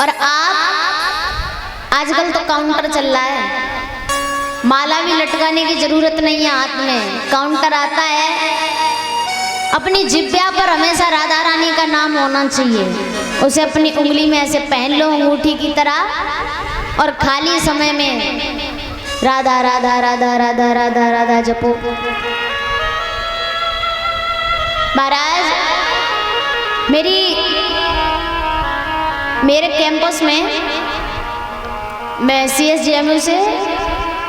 और आप आजकल तो काउंटर चल रहा है, माला भी लटकाने की जरूरत नहीं है, हाथ में काउंटर आता है। अपनी जिब्या पर हमेशा राधा रानी का नाम होना चाहिए, उसे अपनी उंगली में ऐसे पहन लो अंगूठी की तरह, और खाली समय में राधा राधा राधा राधा राधा राधा जपो। महाराज मेरे कैंपस में मैं CSJMU से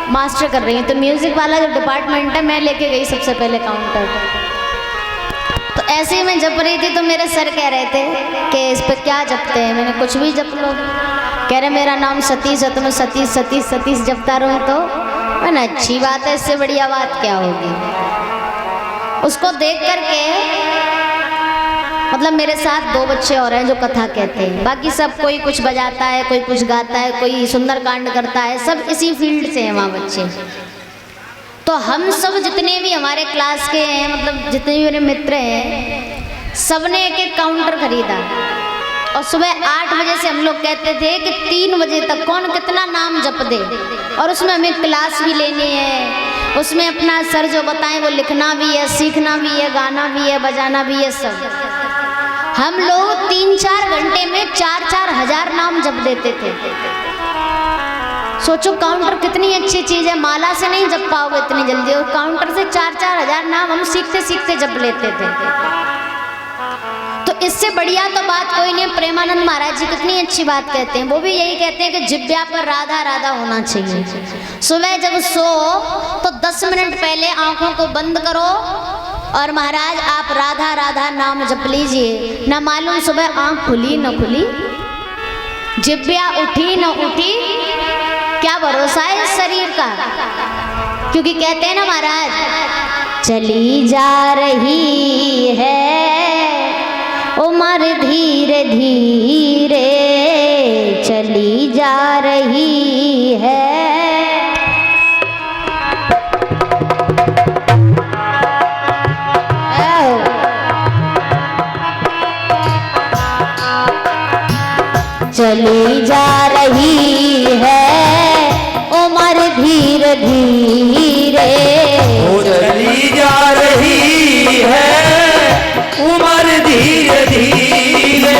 मास्टर कर रही हूँ, तो म्यूजिक वाला जो डिपार्टमेंट है मैं लेके गई सबसे पहले काउंटर। तो ऐसे ही मैं जप रही थी तो मेरे सर कह रहे थे कि इस पे क्या जपते हैं। मैंने कुछ भी जप लो। कह रहे मेरा नाम सतीश है तो मैं सतीश सतीश सतीश जपता रहूँ। तो मैंने अच्छी बात है, इससे बढ़िया बात क्या होगी। उसको देख करके मतलब मेरे साथ 2 बच्चे और हैं जो कथा कहते हैं, बाकी सब कोई कुछ बजाता है, कोई कुछ गाता है, कोई सुंदरकांड करता है, सब इसी फील्ड से हैं वहाँ बच्चे। तो हम सब जितने भी हमारे क्लास के हैं, मतलब जितने भी मेरे मित्र हैं, सबने एक एक काउंटर खरीदा। और सुबह 8 बजे से हम लोग कहते थे कि 3 बजे तक कौन कितना नाम जप दे, और उसमें हमें क्लास भी लेनी है, उसमें अपना सर जो बताएं वो लिखना भी है, सीखना भी है, गाना भी है, बजाना भी है, सब। हम लोग 3-4 घंटे में 4-4 हजार नाम जप देते थे। सोचो काउंटर कितनी अच्छी चीज है, माला से नहीं जप पाओगे इतनी जल्दी, और काउंटर से 4-4 हजार नाम हम सीखते सीखते जप लेते थे। तो इससे बढ़िया तो बात कोई नहीं। प्रेमानंद महाराज जी कितनी अच्छी बात कहते हैं, वो भी यही कहते हैं कि जिब्या पर राधा राधा होना चाहिए। सुबह जब सो तो 10 मिनट पहले आंखों को बंद करो और महाराज आप राधा राधा नाम जप लीजिए। न मालूम सुबह आंख खुली न खुली, जिब्या उठी न उठी, क्या भरोसा है इस शरीर का। क्योंकि कहते हैं ना महाराज, चली जा रही है उम्र धीरे धीरे, चली जा रही है। चली जा रही है उम्र धीरे धीरे, चली जा रही है उम्र धीरे धीरे।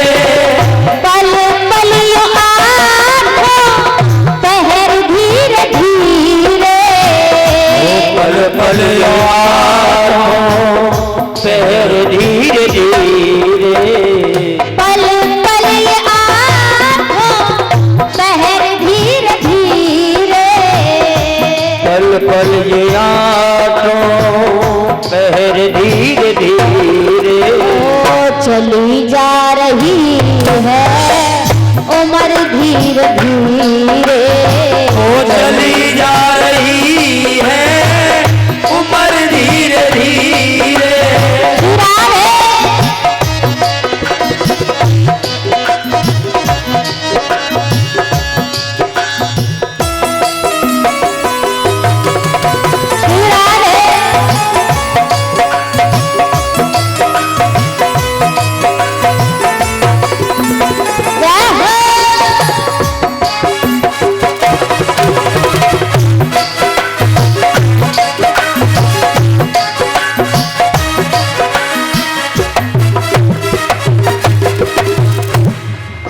पल पल यो आँखों पहर धीरे धीरे, पल पल यो आँखों पहर धीरे धीरे। पल पल ये आँखों पहर धीरे धीरे, पल पल ये आँखों पहर धीरे धीरे। चली जा रही है उम्र धीरे धीरे, ओ चली जा रही है उम्र धीरे धीरे।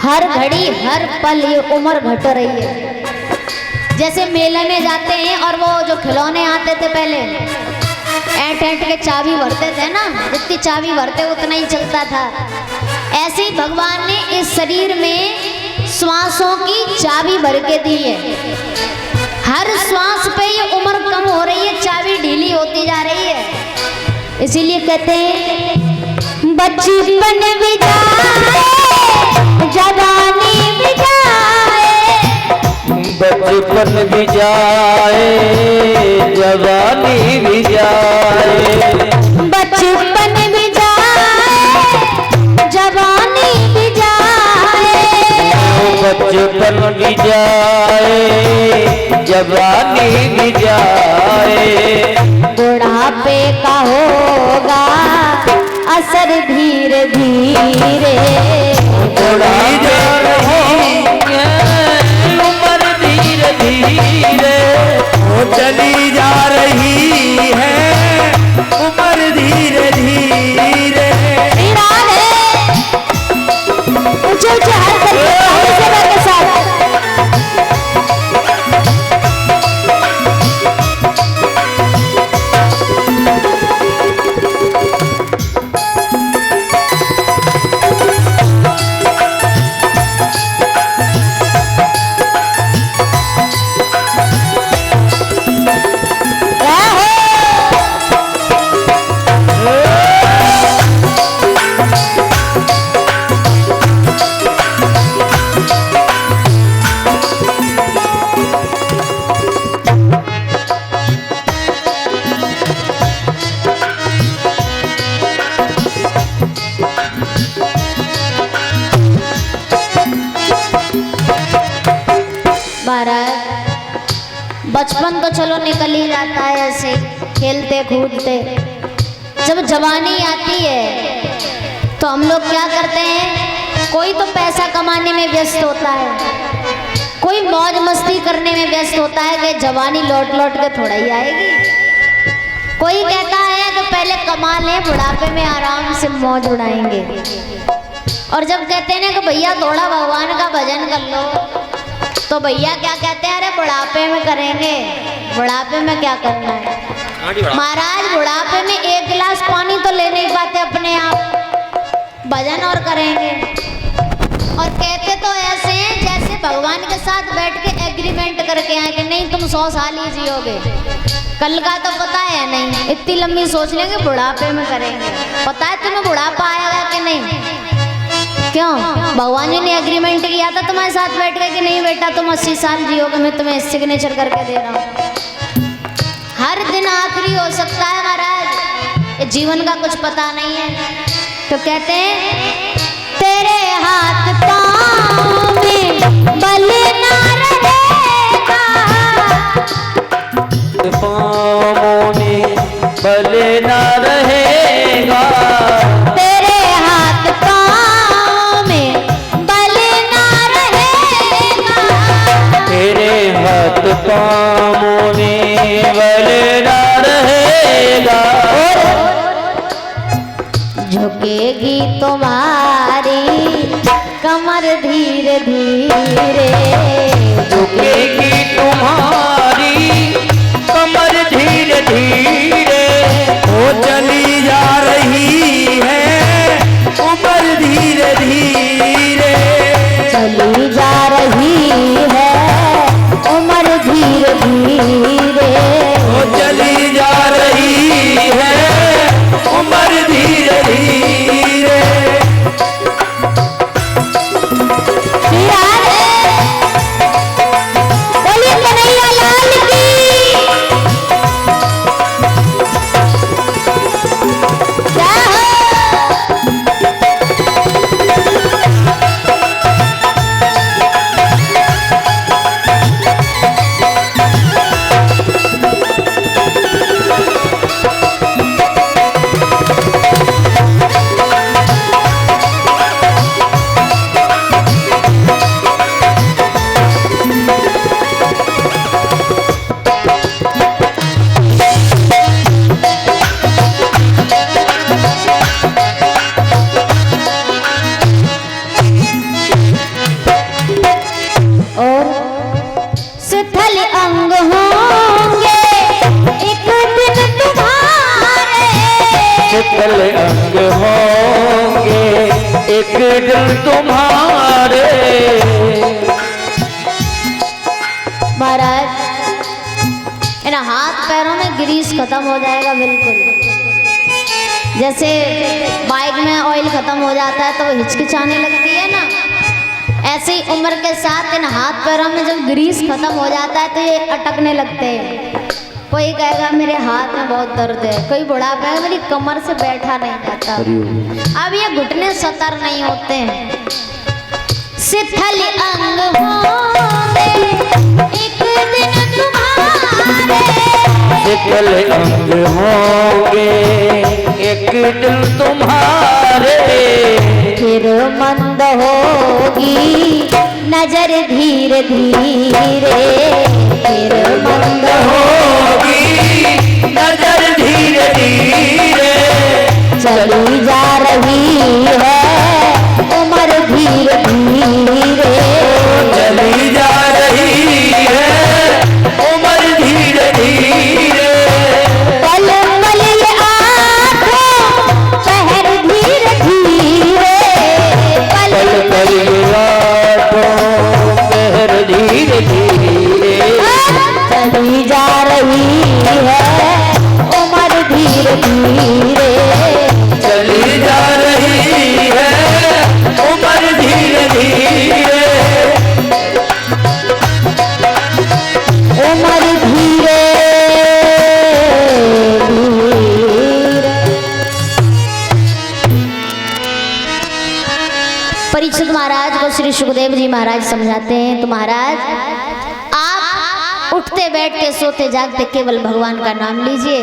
हर घड़ी हर पल ये उम्र घट रही है। जैसे मेले में जाते हैं और वो जो खिलौने आते थे पहले, ऐंठ ऐंठ के चाबी भरते थे ना, जितनी चाबी भरते उतना ही चलता था। ऐसे ही भगवान ने इस शरीर में श्वासों की चाबी भर के दी है। हर श्वास पे ये उम्र कम हो रही है, चाबी ढीली होती जा रही है। इसीलिए कहते हैं बचपन भी जाए जवानी भी जाए, बचपन भी जाए जवानी भी जाए। बचपन भी जाए जवानी भी जाए, बचपन भी जाए जवानी भी जाए। बुढ़ापे का होगा असर धीरे धीरे, बुढ़ापे बचपन तो चलो निकल ही जाता है ऐसे खेलते कूदते। जब जवानी आती है तो हम लोग क्या करते हैं, कोई तो पैसा कमाने में व्यस्त होता है, कोई मौज मस्ती करने में व्यस्त होता है कि जवानी लौट लौट के थोड़ा ही आएगी। कोई कहता है कि पहले कमा लें, बुढ़ापे में आराम से मौज उड़ाएंगे। और जब कहते हैं ना कि भैया थोड़ा भगवान का भजन कर लो, तो भैया क्या कहते हैं, अरे बुढ़ापे में करेंगे, बुढ़ापे में क्या करना है महाराज, बुढ़ापे में एक गिलास पानी तो ले नहीं पाते अपने आप, भजन और करेंगे। और कहते तो ऐसे हैं जैसे भगवान के साथ बैठ के एग्रीमेंट करके आए कि नहीं तुम 100 साल ही जियोगे, कल का तो पता है नहीं, इतनी लंबी सोच लेंगे, बुढ़ापे में करेंगे। पता है तुम्हें बुढ़ापा आएगा कि नहीं? क्यों? भगवान जी ने एग्रीमेंट किया था तुम्हारे साथ बैठ के कि नहीं बेटा तुम 80 साल जियोगे, मैं तुम्हें सिग्नेचर करके दे रहा हूँ। हर दिन आखिरी हो सकता है महाराज, ये जीवन का कुछ पता नहीं है। तो कहते हैं तेरे हाथ पाँव में बल ना रहेगा, पाँवों में बल ना रहेगा, तेरे हाथ पाँव में बल ना रहेगा, तेरे हाथ पाँवों में बल ना रहेगा। झुकेगी तुम्हारी कमर धीरे धीरे, झुकेगी तुम्हारी कमर धीरे धीरे, वो चली जा रही है उम्र धीरे धीरे, चली जा रही है उम्र धीरे धीरे, वो चली जा रही है उम्र धीरे धीरे। बोलिए कन्हैया लाल की। क्या हो? शिथिल अंग होंगे एक दिन तुम्हारे, शिथिल अंग होंगे एक दिन तुम्हारे। महाराज इन हाथ पैरों में ग्रीस खत्म हो जाएगा बिल्कुल, जैसे बाइक में ऑयल खत्म हो जाता है तो वो हिचकिचाने लगती है ना, ऐसे ही उम्र के साथ इन हाथ पैरों में जब ग्रीस खत्म हो जाता है तो ये अटकने लगते हैं। कोई कहेगा मेरे हाथ में बहुत दर्द है, कोई बुढ़ा कहेगा मेरी कमर से बैठा नहीं जाता। अब ये घुटने सतर नहीं होते हैं। शिथिल अंग होंगे एक दिन तुम्हारे, शिथिल अंग होंगे एक दिन तुम्हारे, फिर मंद होगी नजर धीरे धीरे, फिर मंद होगी नजर धीरे धीरे, चली जा रही है उम्र धीरे धीरे, चली जा रही है उम्र धीरे धीरे। पल पल ये आँखों पहर धीरे धीरे, पल पल ये आँखों पहर धीरे धीरे, चली जा रही है उम्र धीरे धीरे, चली जा रही है उम्र धीरे धीरे, उम्र धीरे धीरे। परीक्षित महाराज को श्री सुखदेव जी महाराज समझाते हैं, तो महाराज आप उठते बैठते सोते जागते केवल भगवान का नाम लीजिए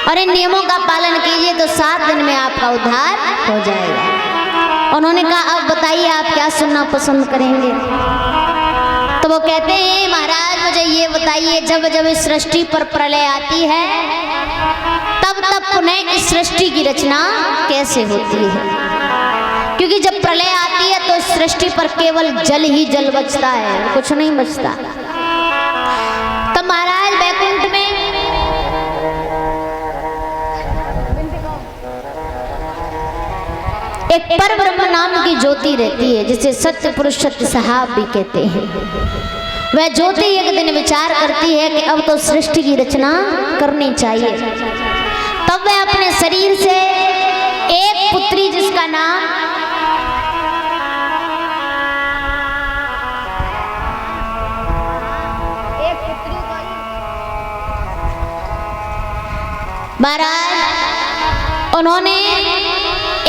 और इन नियमों का पालन कीजिए तो 7 दिन में आपका उद्धार हो जाएगा। उन्होंने कहा अब बताइए आप क्या सुनना पसंद करेंगे? तो वो कहते हैं महाराज मुझे ये बताइए, जब जब इस सृष्टि पर प्रलय आती है तब तब पुनः इस सृष्टि की रचना कैसे होती है? क्योंकि जब प्रलय आती है तो इस सृष्टि पर केवल जल ही जल बचता है, कुछ नहीं बचता। तब महाराज वैकुंठ में एक परब्रह्म नाम की ज्योति रहती है जिसे सत्य पुरुष सत्य साहब भी कहते हैं। वह ज्योति एक दिन विचार करती है कि अब तो सृष्टि की रचना करनी चाहिए। तब वह अपने शरीर से एक पुत्री जिसका नाम महाराज उन्होंने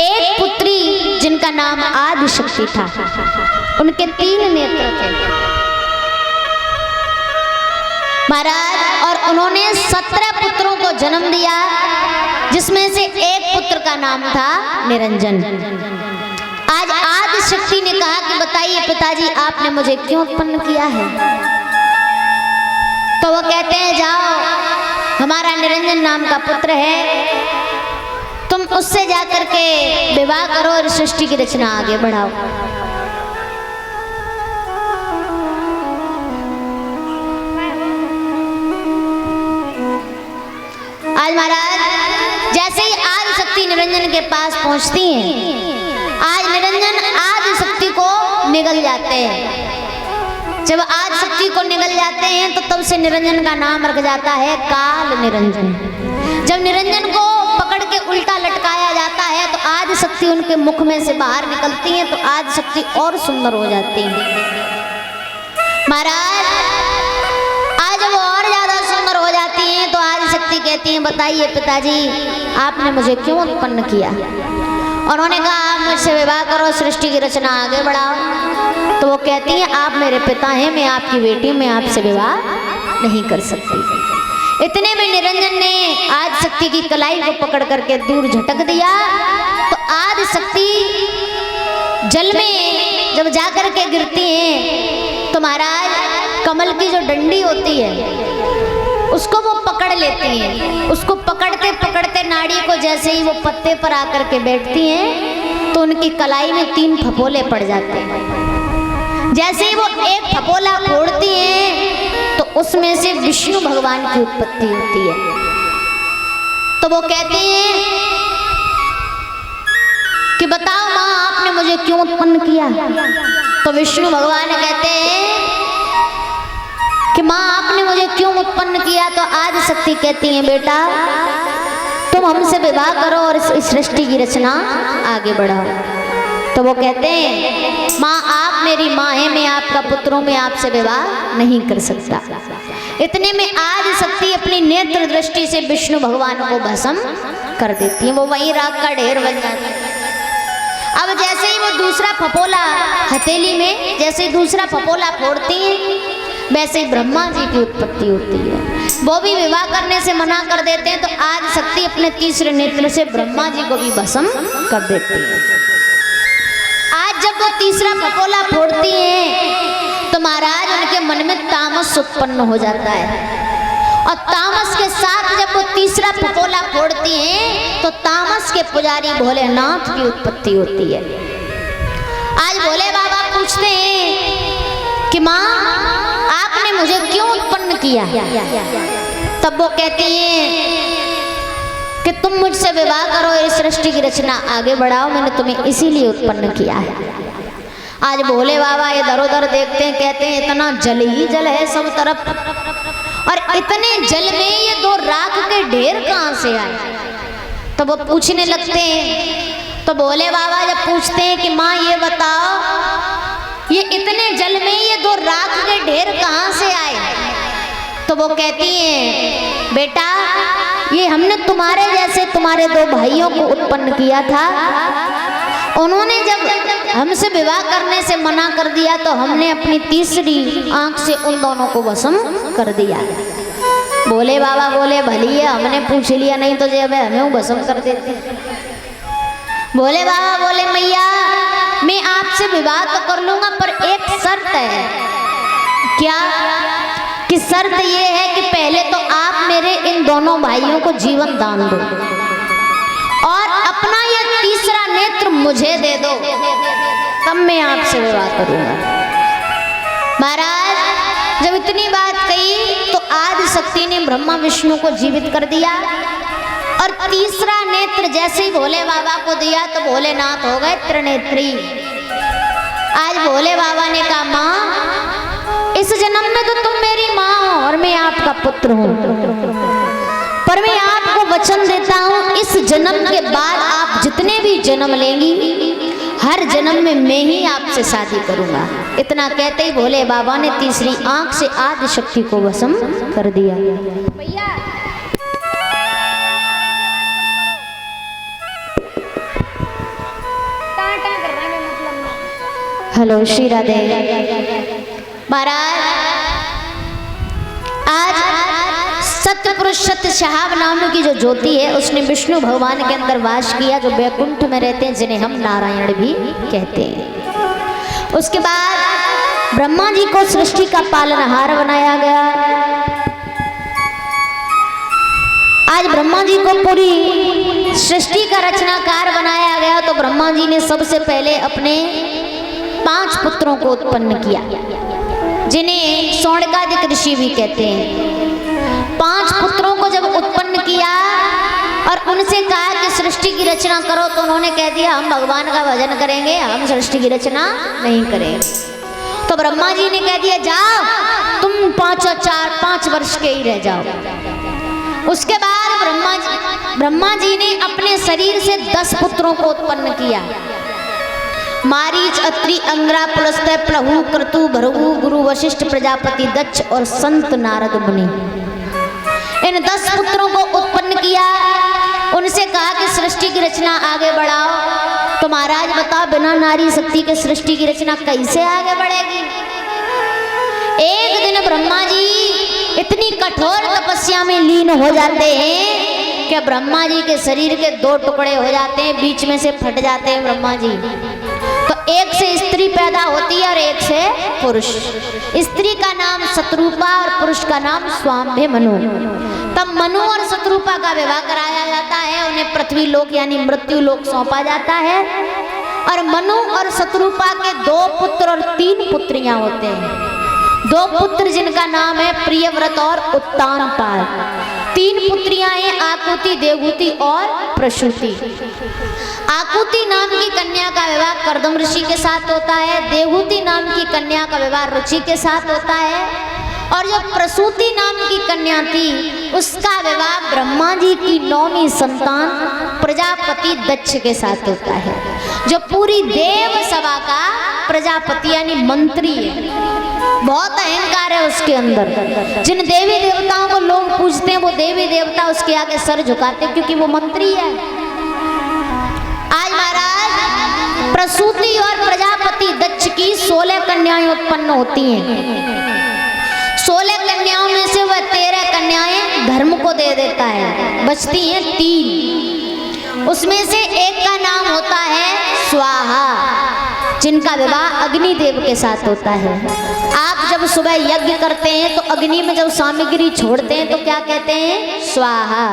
एक पुत्री जिनका नाम आदिशक्ति था, उनके 3 नेत्र थे महाराज, और उन्होंने 17 पुत्रों को जन्म दिया जिसमें से एक पुत्र का नाम था निरंजन। आज आदिशक्ति ने कहा कि बताइए पिताजी आपने मुझे क्यों उत्पन्न किया है? तो वो कहते हैं जाओ हमारा निरंजन नाम का पुत्र है, तुम उससे जाकर के विवाह करो और सृष्टि की रचना आगे बढ़ाओ। आज महाराज जैसे ही आदिशक्ति निरंजन के पास पहुंचती हैं, आज निरंजन आदिशक्ति को निगल जाते हैं। जब आदिशक्ति को निगल जाते हैं तो तब से निरंजन का नाम रख जाता है काल निरंजन। जब निरंजन को पकड़ के उल्टा लटकाया जाता है तो आदिशक्ति उनके मुख में से बाहर निकलती है तो आदिशक्ति और सुंदर हो जाती है महाराज। आज वो और ज्यादा सुंदर हो जाती हैं तो आदिशक्ति कहती हैं बताइए पिताजी आपने मुझे क्यों उत्पन्न किया? उन्होंने कहा आप मुझसे विवाह करो, सृष्टि की रचना आगे बढ़ाओ। तो वो कहती हैं आप मेरे पिता हैं, मैं आपकी बेटी, मैं आपसे विवाह नहीं कर सकती। इतने में निरंजन ने आदिशक्ति की कलाई को पकड़ करके दूर झटक दिया तो आदिशक्ति जल में जब जाकर के गिरती हैं तो महाराज कमल की जो डंडी होती है उसको वो पकड़ लेती हैं। उसको पकड़ते पकड़ते नाड़ी को जैसे ही वो पत्ते पर आकर के बैठती हैं तो उनकी कलाई में 3 फपोले पड़ जाते हैं। जैसे ही वो एक फपोला फोड़ती हैं तो उसमें से विष्णु भगवान की उत्पत्ति होती है। तो वो कहती हैं कि बताओ माँ आपने मुझे क्यों उत्पन्न किया? तो विष्णु भगवान कहते हैं कि माँ आपने मुझे क्यों उत्पन्न किया? तो आदिशक्ति कहती हैं बेटा तुम हमसे विवाह करो और इस सृष्टि की रचना आगे बढ़ाओ। तो वो कहते हैं माँ आप मेरी माँ हैं, मैं आपका पुत्र हूँ, मैं आपसे विवाह नहीं कर सकता। इतने में आदिशक्ति अपनी नेत्र दृष्टि से विष्णु भगवान को भस्म कर देती है। वो वहीं राख का ढेर बन जाता है। अब जैसे ही वो दूसरा फपोला हथेली में जैसे ही दूसरा फपोला फोड़ती हैं वैसे ही ब्रह्मा जी की उत्पत्ति होती है। वो भी विवाह करने से मना कर देते हैं तो आदिशक्ति अपने तीसरे नेत्र से ब्रह्मा जी को भी भस्म कर देती है। आज जब वो तीसरा फपोला फोड़ती हैं तो महाराज उनके मन में तामस उत्पन्न हो जाता है और तामस के साथ जब वो तीसरा फपोला फोड़ती हैं तो तामस के पुजारी भोलेनाथ की उत्पत्ति होती है। आज भोले बाबा पूछते हैं कि माँ आपने मुझे क्यों उत्पन्न किया? तब वो कहती हैं कि तुम मुझसे विवाह करो, इस सृष्टि की रचना आगे बढ़ाओ, मैंने तुम्हें इसीलिए उत्पन्न किया है। आज भोले बाबा इधर उधर देखते हैं, कहते हैं इतना जल ही जल है सब तरफ और इतने जल में ये 2 राख के ढेर कहाँ से आए? तो वो पूछने लगते हैं। तो भोले बाबा जब पूछते हैं कि माँ ये बताओ ये इतने जल में ये 2 राख के ढेर कहाँ से आए? तो वो कहती हैं बेटा ये हमने तुम्हारे जैसे तुम्हारे 2 भाइयों को उत्पन्न किया था। उन्होंने जब हमसे विवाह करने से मना कर दिया तो हमने अपनी तीसरी आंख से उन दोनों को भस्म कर दिया। बोले बाबा बोले भली है, हमने पूछ लिया, नहीं तो जब हमें वो भस्म कर देते। बोले बाबा बोले मैया मैं आपसे विवाह तो कर लूंगा पर एक शर्त है। क्या? कि शर्त ये है कि पहले तो आप मेरे इन दोनों भाइयों को जीवन दान दो और अपना ये तीसरा नेत्र मुझे दे दो, तब मैं आपसे विवाह करूंगा। महाराज जब इतनी बात कही तो आदि शक्ति ने ब्रह्मा विष्णु को जीवित कर दिया और तीसरा नेत्र जैसे ही भोले बाबा को दिया तो भोलेनाथ हो गए त्रिनेत्री। आज भोले बाबा ने कहा माँ इस जन्म में तो तुम मेरी माँ हो और मैं आपका पुत्र हूँ, पर मैं आपको वचन देता हूँ इस जन्म के बाद आप जितने भी जन्म लेंगी हर जन्म में मैं ही आपसे शादी करूंगा। इतना कहते ही भोले बाबा ने तीसरी आंख से आदि शक्ति को भस्म कर दिया। हेलो श्री राधे। महाराज आज सत्यपुरुष सत्य शहाब नाम की जो ज्योति है उसने विष्णु भगवान के अंदर वास किया, जो वैकुंठ में रहते हैं, जिन्हें हम नारायण भी कहते हैं। उसके बाद ब्रह्मा जी को सृष्टि का पालनहार बनाया गया। आज ब्रह्मा जी को पूरी सृष्टि का रचनाकार बनाया गया तो ब्रह्मा जी ने सबसे पहले अपने 5 पुत्रों को उत्पन्न किया, जिन्हें सौनकादिक ऋषि भी कहते हैं। 5 पुत्रों को जब उत्पन्न किया और उनसे कहा कि सृष्टि की रचना करो तो उन्होंने कह दिया हम भगवान का भजन करेंगे, हम सृष्टि की रचना नहीं करेंगे। तो ब्रह्मा जी ने कह दिया जाओ तुम 5 वर्ष के ही रह जाओ। उसके बाद ब्रह्मा जी ने अपने शरीर से 10 पुत्रों को उत्पन्न किया। मारीच, अत्रि, अंग्रा, पुलस्त्य, प्लहु, क्रतु, भृगु, गुरु, वशिष्ठ, प्रजापति, दक्ष और संत नारद मुनि। इन 10 पुत्रों को उत्पन्न किया। उनसे कहा कि सृष्टि की रचना आगे बढ़ाओ। तो महाराज बताओ बिना नारी शक्ति के सृष्टि की रचना कैसे आगे बढ़ेगी? एक दिन ब्रह्मा जी इतनी कठोर तपस्या में लीन हो जाते हैं कि ब्रह्मा जी के शरीर के 2 टुकड़े हो जाते हैं, बीच में से फट जाते हैं ब्रह्मा जी। तो एक से स्त्री पैदा होती है और एक से पुरुष। स्त्री का नाम शत्रुपा और पुरुष का नाम स्वाम्भे मनु। तब मनु और शत्रुपा का विवाह कराया जाता है, उन्हें पृथ्वी लोक यानी मृत्यु लोक सौंपा जाता है। और मनु और शत्रुपा के 2 पुत्र और 3 पुत्रियां होते हैं। 2 पुत्र जिनका नाम है प्रियव्रत और उत्तानपाद। 3 पुत्रियां हैं आकुति, देवहूति और प्रसूति। आकुति नाम की कन्या का विवाह कर्दम ऋषि के साथ होता है। देवहूति नाम की कन्या का विवाह रुचि के साथ होता है। और जो प्रसूति नाम की कन्या थी उसका विवाह ब्रह्मा जी की 9वीं संतान प्रजापति दक्ष के साथ होता है, जो पूरी देव सभा का प्रजापति यानी मंत्री है। बहुत अहंकार है उसके अंदर। जिन देवी देवताओं को लोग पूजते हैं वो देवी देवता उसके आगे सर झुकाते हैं क्योंकि वो मंत्री है। आज महाराज प्रसूति और प्रजापति दक्ष की 16 कन्याएं उत्पन्न होती हैं। 16 कन्याओं में से वह 13 कन्याएं धर्म को दे देता है, बचती हैं 3। उसमें से एक का नाम होता है स्वाहा, जिनका विवाह अग्निदेव के साथ होता है। आप जब सुबह यज्ञ करते हैं तो अग्नि में जब सामग्री छोड़ते हैं तो क्या कहते हैं? स्वाहा।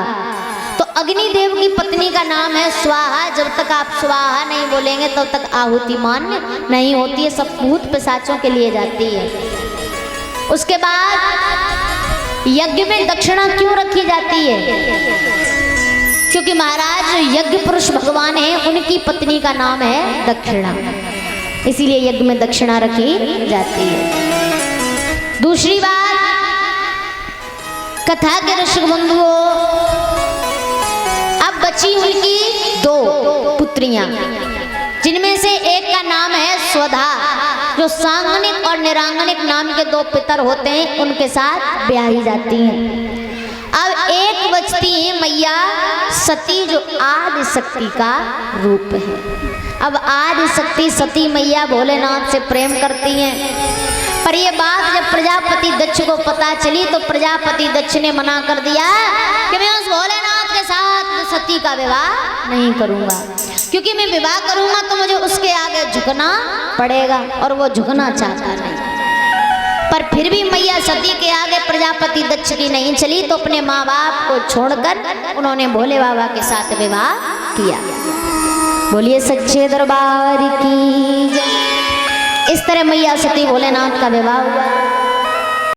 तो अग्निदेव की पत्नी का नाम है स्वाहा। जब तक आप स्वाहा नहीं बोलेंगे तब तक आहुति मान्य नहीं होती है, सब भूत पिशाचों के लिए जाती है। उसके बाद यज्ञ में दक्षिणा क्यों रखी जाती है? क्योंकि महाराज जो यज्ञ पुरुष भगवान है उनकी पत्नी का नाम है दक्षिणा, इसीलिए यज्ञ में दक्षिणा रखी जाती है। दूसरी बात, कथा के ऋषि बंधुओं, अब बची उनकी 2 पुत्रियां, जिनमें से एक का नाम है स्वधा, जो सांगनिक और निरांगनिक नाम के 2 पितर होते हैं, उनके साथ ब्याही जाती हैं। अब एक बचती है मैया सती, जो आदि शक्ति का रूप है। अब आदि शक्ति सती मैया भोलेनाथ से प्रेम करती हैं, पर ये बात जब प्रजापति दक्ष को पता चली तो प्रजापति दक्ष ने मना कर दिया कि मैं उस भोलेनाथ के साथ सती का विवाह नहीं करूंगा, क्योंकि मैं विवाह करूंगा तो मुझे उसके आगे झुकना पड़ेगा और वो झुकना चाहता नहीं। पर फिर भी मैया सती के आगे प्रजापति दक्ष की नहीं चली, तो अपने माँ बाप को छोड़कर उन्होंने भोले बाबा के साथ विवाह किया। बोलिए सच्चे दरबार की जय। इस तरह मैया सती भोलेनाथ का विवाह हुआ।